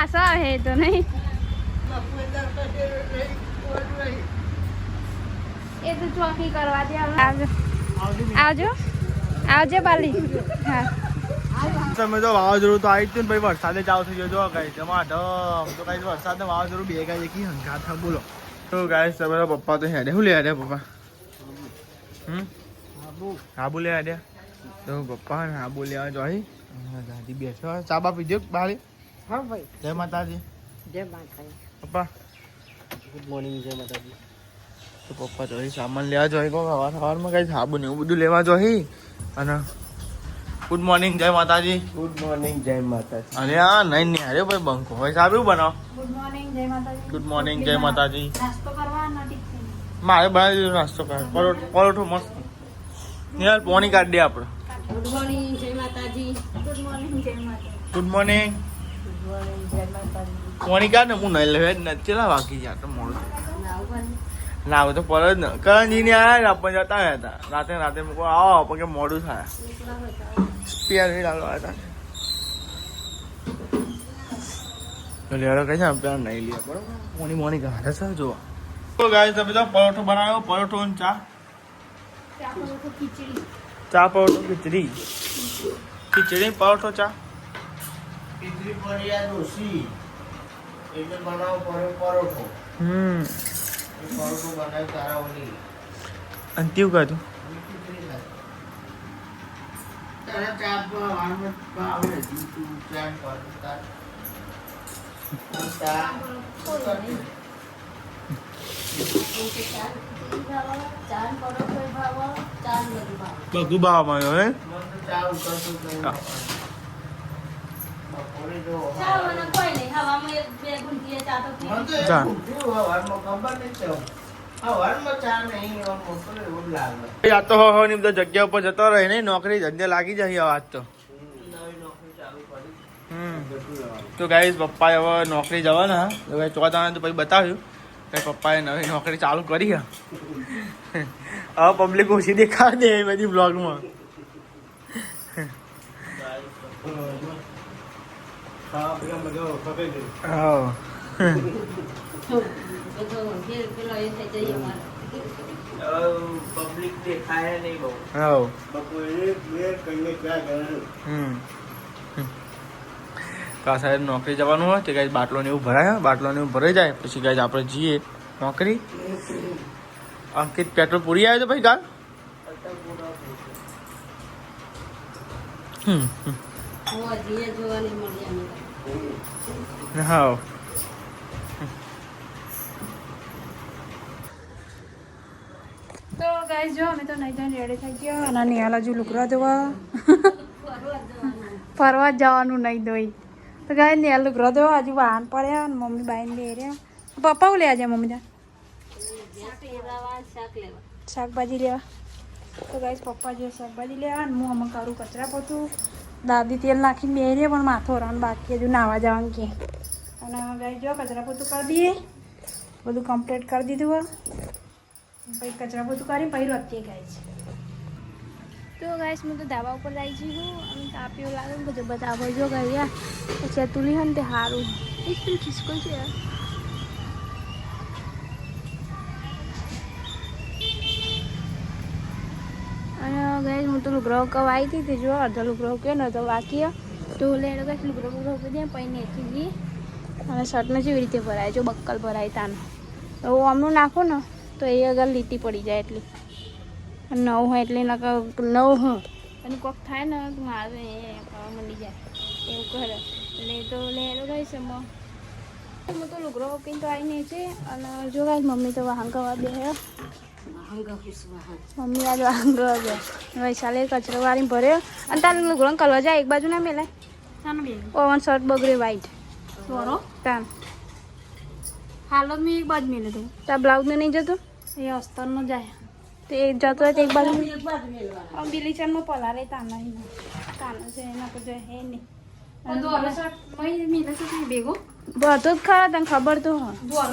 પાછો આવે તો નહીં એ તો ચોકી કરવા દે આવજો આવજો આવજો બાલી હા તમે તો વાવાઝોડું તો આવી જ ને ભાઈ વરસાદે ચાલુ થઈ ગયો જો કઈ જમાઢમ તો કઈ વરસાદ ને વાવાઝોડું બે કઈ કી હંગાત થાય બોલો તો ગાઈસ તમે પપ્પા તો હેડે શું લે હેડે પપ્પા હાબુ લે હેડે તો પપ્પા ને હાબુ લેવા જોઈ દાદી બેઠો ચા બા પીજો બાળી હા ભાઈ જય માતાજી જય માતાજી પપ્પા ગુડ મોર્નિંગ જય માતાજી તો પપ્પા જોઈ સામાન લેવા જોઈ કહો સવારમાં કઈ સાબુ ને એવું બધું લેવા જોઈ અને ગુડ મોર્નિંગ જય માતાજી ગુડ મોર્નિંગ જય માતાજી અરે હા નહીં નહીં અરે ભાઈ બંકો હોય સારું બનાવો ગુડ મોર્નિંગ જય માતાજી ગુડ મોર્નિંગ જય માતાજી નાસ્તો કરવા નથી મારે બનાવી દીધો નાસ્તો કરે પરોઠો મસ્ત યાર પોણી કાઢી દે આપણે ગુડ મોર્નિંગ જય માતાજી ગુડ મોર્નિંગ જય માતાજી ગુડ મોર્નિંગ ગુડ મોર્નિંગ જય માતાજી પોણી કાઢ ને હું નહીં લેવા જ નથી ચેલા વાગી ગયા તો મોડું ના હવે તો પર જ ને કરણજી ને આયા આપણે જતા રહ્યા હતા રાતે મૂકો આવો પણ મોડું થાય સ્પેર લાગવા હતા તો લેરો કઈ છે આપણે નહીં લે બરોબર મોની ગાડે છે જો તો ગાઈસ તમે તો પરોઠો બનાવ્યો પરોઠો અને ચા ચા પરોઠો ખીચડી પરોઠો ચા ખીચડી પડિયા દોશી એટલે બનાવો પડે પરોઠો પરોઠો બનાવી તારા ઓલી અને તેવું કાઢું તારા ચા વાળમાં આવડે તું પ્લાન કર તાર બધું બાવામાં આવ્યો હે ચા ઉતરતું બપોરે જો આ તો હો ની બધા જગ્યા ઉપર જતો રહે ને નોકરી ધંધે લાગી જાય આજ તો તો ગાઈસ પપ્પાએ હવે નોકરી જવાના તો ગાઈ 14 તો પછી બતાવ્યું કે પપ્પાએ નવી નોકરી ચાલુ કરી હવે પબ્લિક ઓછી દેખાડ દે એ બધી બ્લોગમાં પબ્લિક દેખાય નહીં બહુ કા સાહેબ નોકરી જવાનું હોય તો ગાઈસ બાટલો ને એવું ભરાય બાટલો ને એવું ભરાઈ જાય પછી ગાઈસ આપણે જઈએ નોકરી અંકિત પેટ્રોલ પૂરી આવ્યો તો ભાઈ કાલ હા તો ગાઈસ જો અમે તો નહીં જઈને રેડી થઈ ગયા અને નિહાલ હજુ લુકડા ધોવા ફરવા જવાનું નહીં દોઈ તો ગાય નિહાલ લુકડા ધોવા હજુ વાહન પડ્યા અને મમ્મી બાઈને લે રહ્યા પપ્પા હું લેવા જાય મમ્મી ત્યાં શાકભાજી લેવા તો ગાઈસ પપ્પા જે શાકભાજી લેવા અને હું અમે કરું કચરા પોતું દાદી તેલ નાખીને બે રે પણ માથો રાન બાકી હજુ નાવા જવાનું કે અને ગાઈસ જો કચરા પોતું કરી દઈએ બધું કમ્પ્લીટ કરી દીધું પછી કચરા પોતું કરી પછી રખીએ ગાઈસ તો ગાઈસ હું તો ધાબા ઉપર આવી છું અને તાપીઓ લાગે ને બધું બધા જો ગયા પછી તુલી હન તે સારું બિલકુલ ખિસકો છે અને ગાઈસ હું તો લુગરો કવ આવી હતી તે જો અડધો લુગરો કે ન તો બાકી તો લેડો ગાઈસ લુગરો કરી દે પછી નેથી જઈએ અને શર્ટમાં જેવી રીતે ભરાય જો બક્કલ ભરાય તાનો તો આમનું નાખો ને તો એ અગર લીટી પડી જાય એટલી નવ હોય એટલે નવ હું અને કોક થાય ને મારે એ ખાવા મળી જાય એવું કરે એટલે તો લેડો ગાઈસ હું તો લુગરો કઈ તો આવી નહીં છે અને જો ગાઈસ મમ્મી તો વાહન કરવા બે મમ્મી આજ વાહન કરવા બે વૈશાલે કચરો વાળીને ભર્યો અને તારે લુગરો કલવા જાય એક બાજુ ના મેલાય ઓવન શર્ટ બગડે વ્હાઈટ તાન હાલ જ મેં એક બાજુ મેલે તું તાર બ્લાઉઝને નહીં જતો એ અસ્તરનો જાય તો એ જતો હોય તો એક બાજુ બિલીચનમાં પલારે તાના છે એના પર જાય હે નહીં ભેગો બધું જ ખરા તને ખબર તો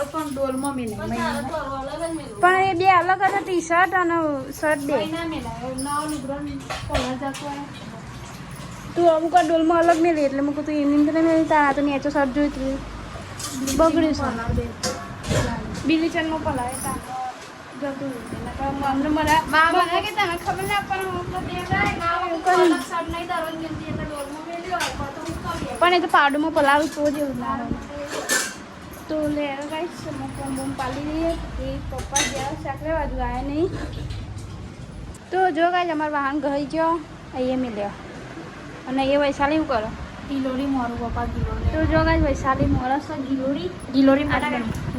પણ ડોલમાં મેલે પણ એ બે અલગ હતા ટી શર્ટ અને શર્ટ બે તું અમુક આ ડોલમાં અલગ નહીં લે એટલે મેં કહું એમની તો નહીં તારા તો નેચો શર્ટ જોઈ તું બગડ્યું છે બીલી ચણમાં પલાવે તાર જતું અમને મને કે તને ખબર ના પણ એ તો પાવડરમાં પલાવું તો જેવું ના તો લે ગાઈસ કોમ બોમ પાલી દઈએ એ પપ્પા જ્યાં સાકરે બાજુ આવ્યા નહીં તો જો ગાઈસ અમારું વાહન ગઈ ગયો અહીંયા મિલ્યો અને એ વૈશાલી શું કરો ગિલોરી મોરું પપ્પા ગિલોરી તો જો ગાઈસ વૈશાલી મોરસ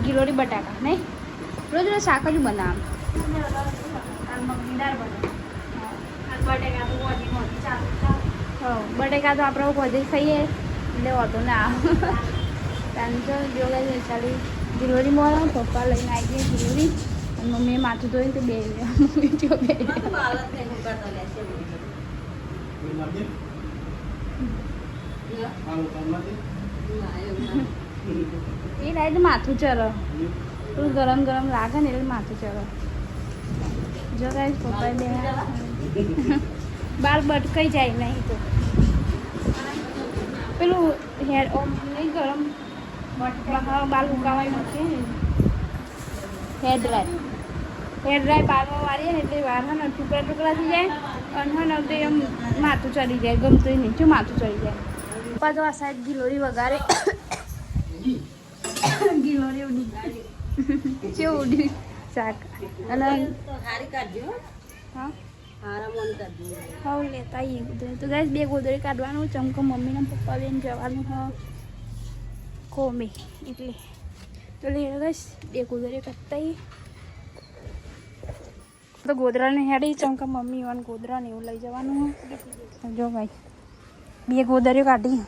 ગિલોરી બટાકા નહીં રોજ રોજ શાક જ બનાવવાનું બટેકા તો આપણે બધે ખાઈએ એટલે વાંધો ના આવે તો જો ગાઈસ વૈશાલી ગિલોરી મોરા પપ્પા લઈને આવી ગઈ ગિલોરી અને મમ્મીએ માથું ધોઈને તો બે મમ્મી જો બે એ લાઈ તો માથું ચરો તું ગરમ ગરમ લાગે ને એટલે માથું ચરો જો ગાઈસ પપ્પાએ બે બાર બટકાઈ જાય નહીં તો પેલું હેર ઓમ નહીં ગરમ બાલ ઉકાવાય મૂકીએ ને હેર ડ્રાય બારમાં વાળીએ ને એટલે વાર ને ટુકડા ટુકડા થઈ જાય અને તો એમ માથું ચડી જાય ગમતું નહીં શું માથું ચડી જાય પપ્પા તો આ સાઈડ ગિલોરી વગાડે ગિલોરી ઉડી છે ઉડી શાક અને હા હા લેતા આવીએ ગોદડી તો ગાઈસ બે ગોદડી કાઢવાનું ચમકો મમ્મીને પપ્પા બેન જવાનું હા કોમે એટલે તો લે ગાઈસ બે ગોદડી કાઢતા આવીએ તો ગોદરાને હેડી ચમકા મમ્મી વાન ગોદરાને એવું લઈ જવાનું જો ગાઈસ બે ગોદરીઓ કાઢી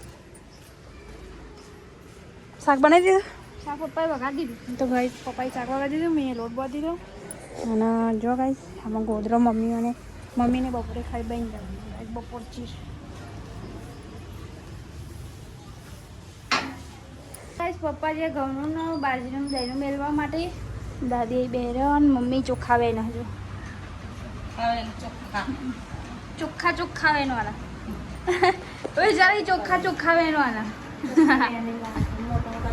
શાક બનાવી દીધું શાક પપ્પાએ વગાડી દીધું તો ગાઈસ પપ્પાએ શાક વગાડી દીધું મેં લોટ બાંધી દીધો અને જો ગાઈસ આમાં ગોદરો મમ્મીને બપોરે ખાઈ બની જવાનું બપોર ચીર ગાઈસ પપ્પા જે ઘઉંનું બાજરીનું દહીંનું મેળવા માટે દાદી બેર્યો અને મમ્મી ચોખ્ખા વેન હજુ ચોખ્ખા વેનવાના ઓય જરા ચોખ્ખા વેનવાના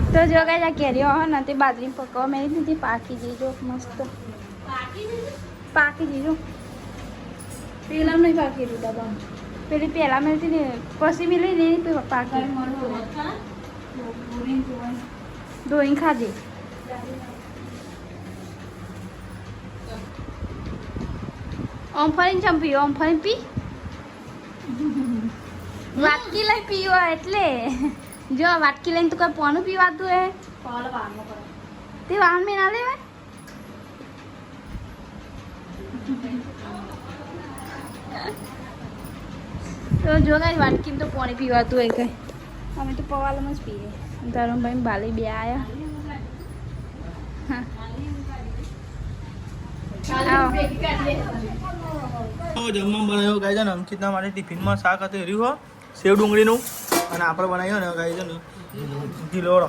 તો જો ગાઈસ આ કેરીઓ હોય ને તે બાજરી પકવા મેળી દીધી પાકી દીજો મસ્ત પાકી દીજો પેલા નહીં પાકી દીધા બા પેલી પહેલાં મેળતી ને પછી મેળી ને પાકી ધોઈને ખાધી ઓમ ફરીને ચંપી ઓમ ફરીને પી વાટકી લઈ પીવો એટલે જો વાટકી લઈને તો કોઈ પોનું પીવાતું હે તે વાહન મેં ના લેવાય તો જો ગાઈસ વાટકી તો પાણી પીવાતું હોય કઈ અમે તો પવાલામાં જ પીએ ધરમભાઈ બાલી બે આયા જમવા બનાવ્યો ગાય છે ને અંકિતના માટે ટિફિનમાં શાક હતું રહ્યું હો સેવ ડુંગળીનું અને આપણે બનાવ્યો ને ગાય છે ને ગિલોરી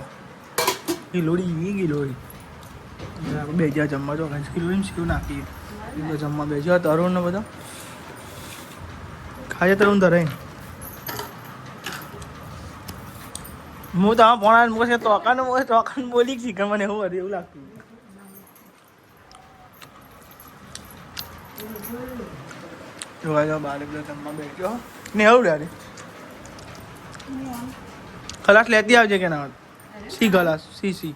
આપણે બે જ્યાં જમવા જો ગાય ગિલોરી સેવ નાખીએ એટલે જમવા બે જ્યાં તરુણ ને બધા ખાજે તરુણ ધરાય હું તો પોણા મૂકે ટોકાનું બોલી શીખે મને એવું લાગતું જોવા જાવ બાર બધા જમવા બેઠો ને એવું ડારે ખલાસ લેતી આવજે કે ના સી ગલાસ સી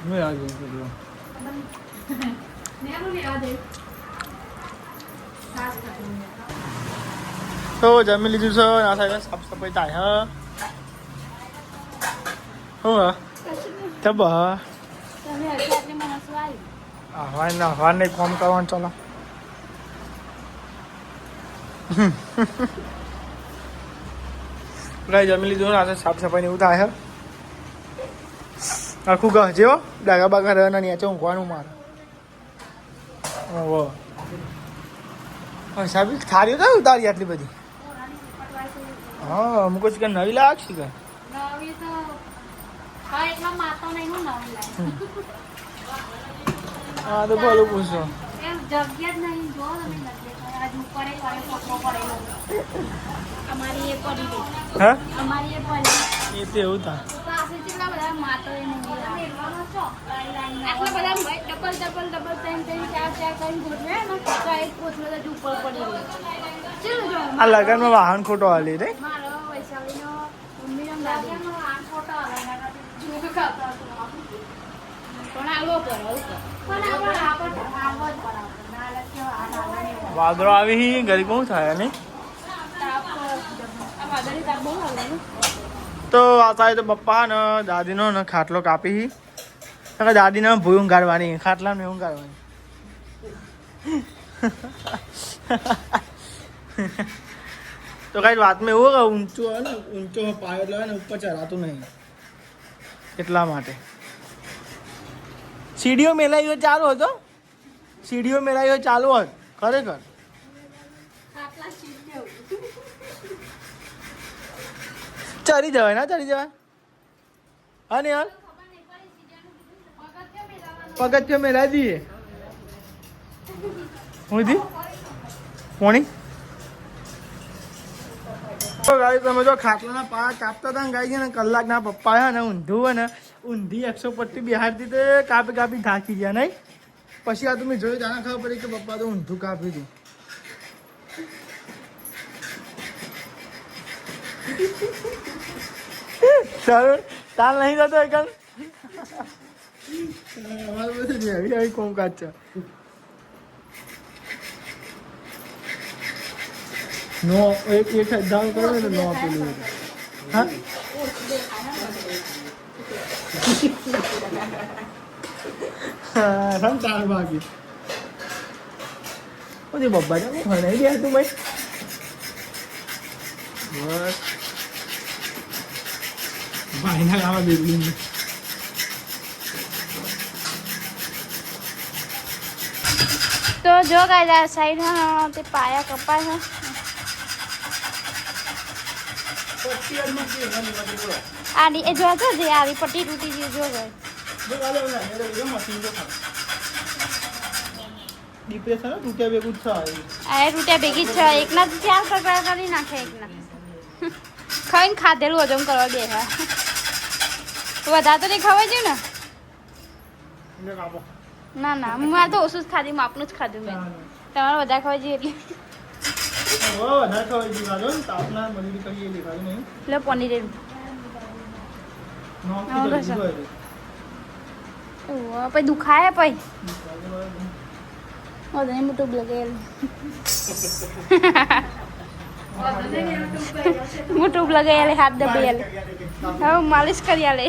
મેં આવજો તો જમી લીધું છે ના થાય સાફ સફાઈ થાય હું તબ હવાર નહીં કોમ કરવાનું ચાલો જમી લીધું ને સાફ સફાઈ એવું થાય આખું ગહ જેવો ડાગા બાગા રહેવાના નીચે ઊંઘવાનું મારે સાહેબ થારી તો ઉતારી આટલી બધી હા અમુક જ કે નવી લાગશે કે હા તો બોલું પૂછો જગ્યા જ નહીં જો હજુ પડે પડે પોટલો પડેલો અમારી એ પડી ગઈ હા અમારી એ પડી એ તો એવું થાય પાસે કેટલા બધા માતો એ નહીં આટલા બધા ડબલ ત્રણ ચાર કરીને ગોઠવે ને તો એક પોટલો જ ઉપર પડી ગયો ચલો જો આ લગનમાં વાહન ખોટો હાલી રે મારો વૈશાલીનો મમ્મીનો દાદીનો વાહન ખોટો હાલે જો ખાતા પણ આવો કરો વાદળો આવી ગરીબ બહુ થાય નહીં તો આ થાય તો પપ્પા ને દાદીનો ને ખાટલો કાપી દાદીને ભૂઈ ઊંઘાડવાની ખાટલા ને ઊંઘાડવાની તો કઈ વાતમાં એવું કે ઊંચો હોય ને ઊંચો પાયો એટલે ને ઉપર ચડાતું નહીં એટલા માટે સીડીઓ મેલાયો ચાલુ હતો સીડીઓ મેલાયો ચાલુ હોત ખરેખર ચડી જવાય ના ચડી જવાય હા ને યાર પગથિયો મેળવી દઈએ હું દી કોણી ગાડી તમે જો ખાટલાના પા કાપતા હતા ને ગાઈ છે ને કલાકના પપ્પા છે ને ઊંધું હોય ને ઊંધી 150 બિહારથી તો કાપી થાકી ગયા નહીં પછી આ તમે જોયું જાણે ખબર પડી કે પપ્પા તો ઊંધું કાપી હતું સારું તાલ નહીં જતો એક અમારે બધું આવી કોમ કાચ છે નો એક ડાઉન કરો ને નો આપેલું હા હા ચાર બાકી ઓલી બબ્બા જા ભણાઈ દે તું ભાઈ બસ ભાઈના ગામમાં બેબી તો જો ગાય સાઈડ હા તે પાયા કપાય છે આડી એ જો તો જે આવી પટ્ટી તૂટી ગઈ જો ગઈ ડિપ્રેશન તૂટ્યા ભેગું થાય આ તૂટ્યા ભેગી છે એકના તો ચાર કકડા કરી નાખે એકના ખાઈને ખાધેલું હજમ કરવા બે હા વધારે તો નહીં ખવાય છે ને ના ના મારે તો ઓછું જ ખાધી માપનું જ ખાધું મેં તમારે વધારે ખવાય છે એટલે એટલે પનીર પછી દુખાય પછી વધારે મોટું લગેલ મોટું લગાઈ હાથ દબાઈ હવે માલિશ કરી આલે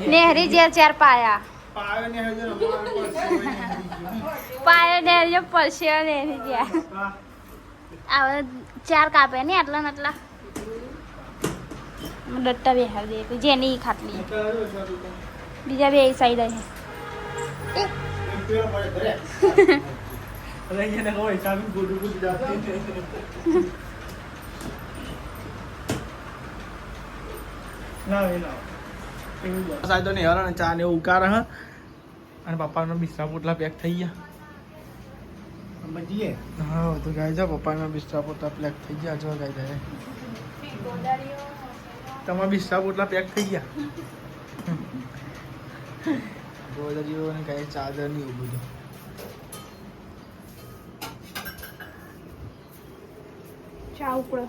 નેહરી જે ચાર પાયા પાયો નેહરી પડશે નેહરી જ્યાં હવે ચાર કાપે ને આટલા ને આટલા ડટ્ટા બેહાર દે જેની ખાટલી બીજા બે સાઈડ આવે સાહેબ ને હેરાન ચા ને એવું ઉકાર હ અને પપ્પાનો બિસ્તરા પોટલા પેક થઈ ગયા સમજીએ હા તો ગાય જા પપ્પાના બિસ્તરા પોટલા પેક થઈ ગયા જો ગાય જાય તમારા બિસ્તરા પોટલા પેક થઈ ગયા ગોદરીઓ ને ગાય ચાદર ને એવું બધું ચા ઉપર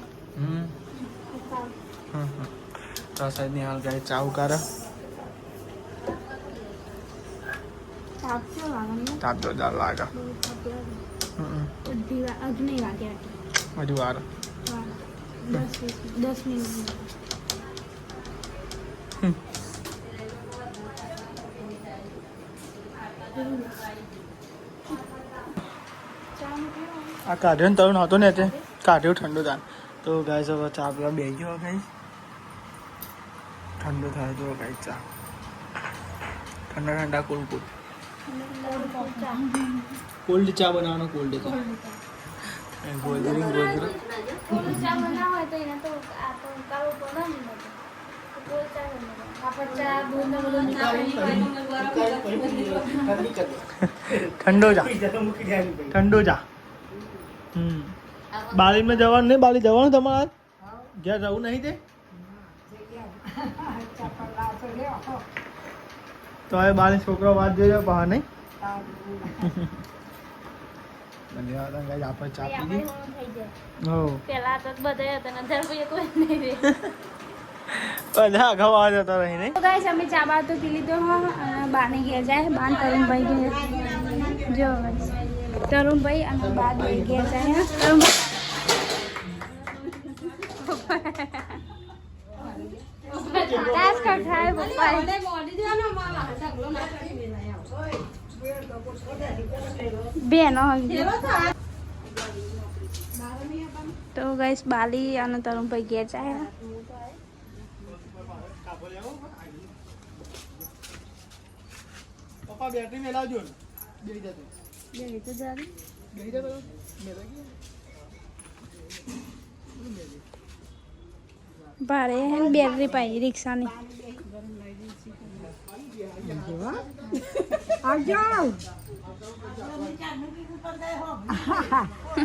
તો સાહેબ ની હાલ ગાય ચા ઉકારે તાપ તો jar લાગે હજુ વાર 10 મિનિટ આ કાઢ્યો ને તરુણ હતો ને તે કાઢ્યો ઠંડો થાય તો ગાય હવે ચા પીવા બે ગયો ગાય ઠંડો થાય તો ગાય ચા ઠંડા ઠંડા કોલ્ડ કોલ્ડ ચા બનાવવાનો કોલ્ડ ચા ગોદરી ચા બનાવો તો એને તો આ તો કાળો પડે ને ઠંડો જા બાલીમાં જવાનું નહીં, બાલી જવાનું તમારે ઘેર જવું નહીં તે તો હવે બાલી છોકરો વાત જોઈ બહાર નહીં. આપણે ચા પી પેલા તો બધા હતા ને કોઈ નહીં બધા ખવા જતા રહી નહીં. તો ગાઈસ અમે ચા બા તો પી લીધો અને બાને ઘેર જાય. બાન તરુણભાઈ ઘેર જો ગાઈસ તરુણભાઈ અને બા બે ઘેર જાય. તાસ કઠાય પપ્પા બેનો તો ગાઈસ બાલી અને તરુણભાઈ ઘેર જાય. પપ્પા બેટરી મેલાવજો ને બેહી જતો બેહી તો જારી બેહી જતો મેલા ભારે હે બેટરી પાઈ રિક્ષાની આ જાઓ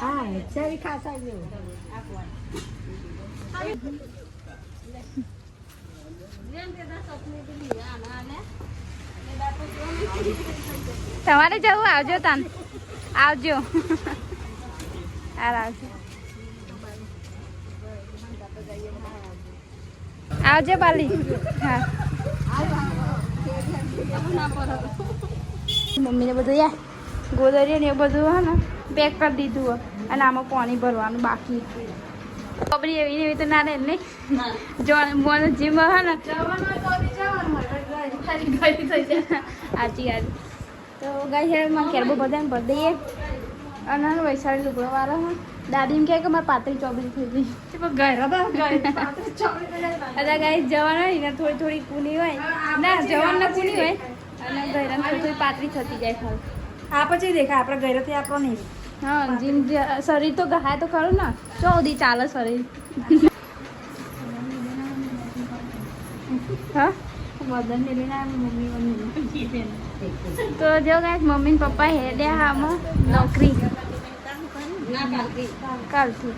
હા ચરી ખાસા જો તમારે જવું આવજો તાન આવજો આવજો આવજો બાલી. હા મમ્મીને બધું યાર ગોદરીઓ ને એ બધું હે ને પેક કરી દીધું હોય અને આમાં પાણી ભરવાનું બાકી. કબરી એવી એવી તો ના રહે નહીં જો મોન જીમ હે ને સાચી વાત. તો ગાય હેરમાં કેરબો બધાને ભરી દઈએ અને વૈશાળી લુગડો વાળો હે દાદી એમ કહે કે મારે પાતળી ચોબરી થઈ ગઈ અરે ગાય જવાનું હોય ને થોડી થોડી કૂની હોય ના જવાનું ના કૂની હોય અને ગયરાને થોડી થોડી પાતળી થતી જાય ખાલી. આ પછી દેખાય આપણે ગયરાથી આપણો નહીં. હા જીમ શરીર તો ગહાય તો ખરું ને ચોદી ચાલે શરીર. હા મદન ને લઈને મમ્મી તો જો ગાય મમ્મી ને પપ્પા હેડ્યા આમાં નોકરી કાલથી.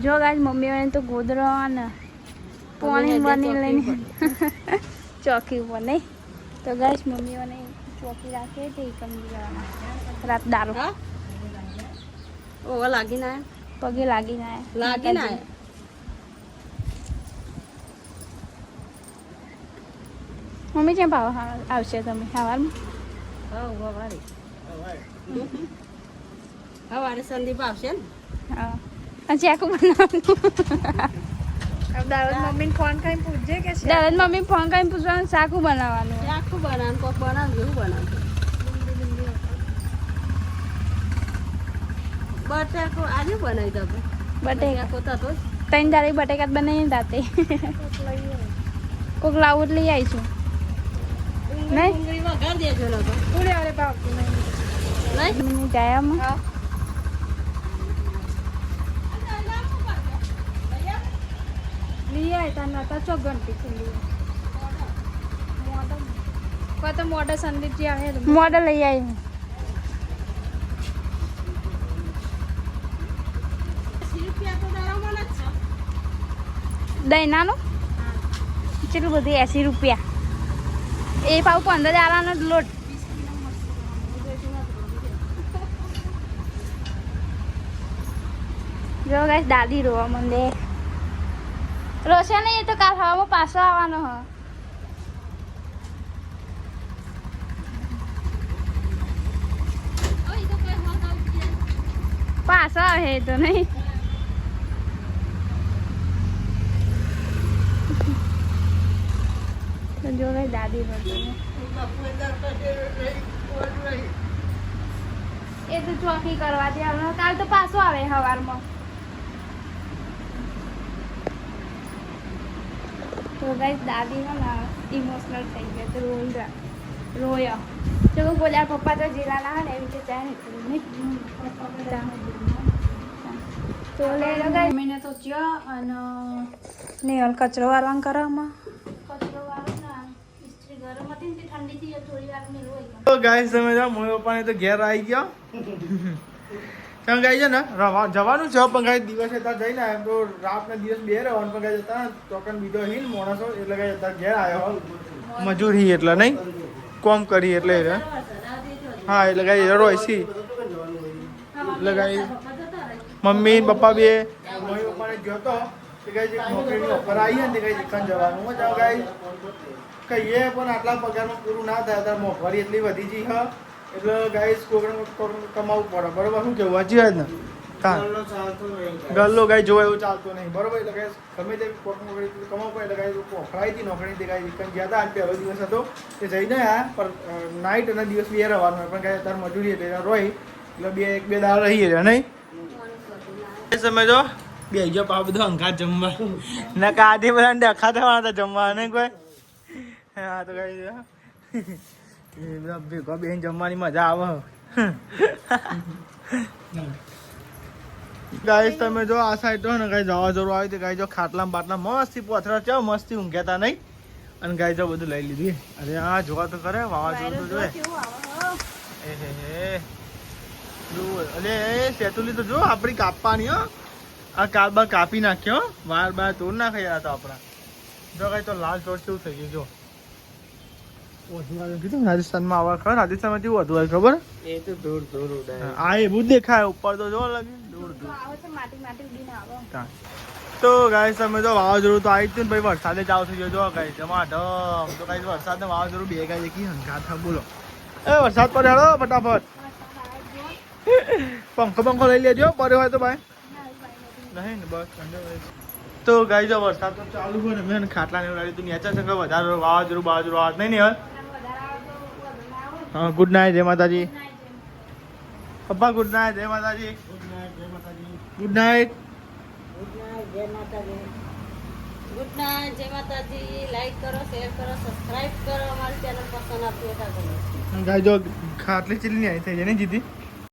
જો ગાય મમ્મી તો ગોદરો ને પાણી બની લઈને ચોકી ઉપર નહીં. તો ગાય મમ્મીઓને ચોકી રાખે તે કમી જવાના રાત દારૂ ઓવા લાગી ના પગે લાગી ના લાગી ના મમ્મી કેમ ભાવ આવશે તમે સવારમાં? હવારે સંદીપ આવશે ને. હા અને આખું બનાવવાનું દાવત મમ્મીને ફોન કરીને પૂછજે કે દાદા મમ્મી ફોન કરીને પૂછવાનું શાકું બનાવવાનું. આખું બનાવવાનું કોક બનાવજો એવું બનાવજો. બટાકો આજે બનાવી દો બટેકા થતો ત્રણ તારીખ બટેકા જ બનાવીને રાતે કોક લાવું લઈ આવીશું. નહીં વઘાર દેજો લોકો પૂરે ભાવતું નહીં જાય આમાં લઈ આવે ત્યાં નતા ચો ઘંટી ખુલ્લી તો મોઢા સંદીપજી આવે મોઢા લઈ આવી દહીનાનું કેટલું બધું 80 રૂપિયા એ પાવ 15 આલાનો લોટ. જો ગાઈસ દાદી રોવા મંદે રોશે નહીં એ તો કાલ હવામાં પાછો આવવાનો હ. પાછો આવે તો નહીં જો ગાઈસ દાદી રોતો એ તો ચોકી કરવા દે કાલ તો પાછો આવે સવારમાં. તો ગાઈસ દાદી હે ને ઇમોશનલ થઈ ગયા તો રોયા જો બોલ્યા પપ્પા તો જીલા ના હે ને એવી રીતે ચાય નહીં તો લે ગાઈસ મેને તો ચ્યો અને નેલ કચરો વારવાનું કરવામાં કચરો વારો ના ઇસ્ત્રી ગરમ હતી ને તે ઠંડી થઈ થોડી વાર મેં રોઈ તો ગાઈસ તમે જાઓ મમ્મી પપ્પાને તો ઘેર આવી ગયા તમે ગાઈ છે ને જવાનું છે પણ ગાઈ દિવસે ત્યાં જઈને એમ તો રાતના દિવસ બે રહેવાનું પણ ગાઈ જતા ચોકન બીજો હિલ માણસો એટલે ગાઈ જતા ઘેર આવ્યો મજૂરી એટલે નહીં કોમ કરી એટલે હા એટલે ગાઈ રોય સી એટલે ગાઈ મમ્મી પપ્પા બે મમ્મી પપ્પાને જોતો કે ગાઈ નોકરીની ઓફર આવી ને ગાઈ ચિકન જવાનું જાવ ગાઈ કહીએ પણ આટલા પગારમાં પૂરું ના થાય ત્યારે મોંઘવારી એટલી વધી ગઈ હા એટલે ગાઈસ કમાવું પડે બરોબર શું કેવું વાંચી વાત ને હા ગલ્લો ગાઈ જોવા એવું ચાલતું નહીં બરોબર એટલે ગાઈસ ગમે તે નોકરી કમાવું પડે એટલે ગાઈ ઓફરાઈ હતી નોકરીથી ગાઈ ચિકન ગયા હતા પહેલો દિવસ હતો તે જઈને આવ્યા પણ નાઇટ અને દિવસ બે રહેવાનું હોય પણ ગાઈ અત્યારે મજૂરી એટલે રોઈ એટલે એક બે દાળ રહીએ રહ્યા નહીં સમય જો બે જો પા બધો અંગાત જમવા ના કાઢી બધા ડખા થવાના હતા જમવા નહીં કોઈ હા તો ગાઈ બધા ભેગા બેન જમવાની મજા આવે ગાઈસ તમે જો આ સાઈડ તો ને ગાઈ જવા જરૂર આવી તો ગાઈ જો ખાટલા બાટલા મસ્તી પોથરા છે મસ્તી ઊંઘ્યા નહીં અને ગાઈ જો બધું લઈ લીધું અરે આ જોવા તો કરે વાવાઝોડું તો જોએ અરે સેતુલી તો જો આપણી કાપવાની હો આ કાબા કાપી નાખ્યો વાર બાર તોડ ના ખાઈ હતા આપણા જો ગાઈ તો લાલ ચોટ કેવું થઈ ગયું જો કીધું રાજસ્થાનમાં આવા ખબર રાજસ્થાનમાં કેવું હતું ખબર એ તો દૂર દૂર ઉડાય હા એવું જ દેખાય ઉપર તો જો લાગે દૂર દૂર તો ગાઈસ તમે જો વાવાઝોડું તો આવી જ ને ભાઈ વરસાદે જ આવશે જો ગાઈસ જમાઢમ તો ગાઈસ વરસાદ ને વાવાઝોડું બે ગાઈ દેખી હંગાત થા બોલો એ વરસાદ પડે હેડો ફટાફટ પંખો લઈ લેજો પડ્યો હોય તો ભાઈ નહીં ને બસ તો ગાઈ જો વરસાદ તો ચાલુ હોય ને મેં ખાટલા ને લાવી તું નેચર સંગ વધારે વાવાઝોડું વાત નહીં યાર હા ગુડ નાઇટ જય માતાજી પપ્પા ગુડ નાઇટ જય માતાજી ગુડ નાઇટ ગુડ નાઇટ જય માતાજી લાઈક કરો શેર કરો સબસ્ક્રાઇબ કરો અમારી ચેનલ પસંદ આવતી હોય તો ગાઈ જો ખાટલી ચીલી નહીં આવી થઈ જાય ને જીતી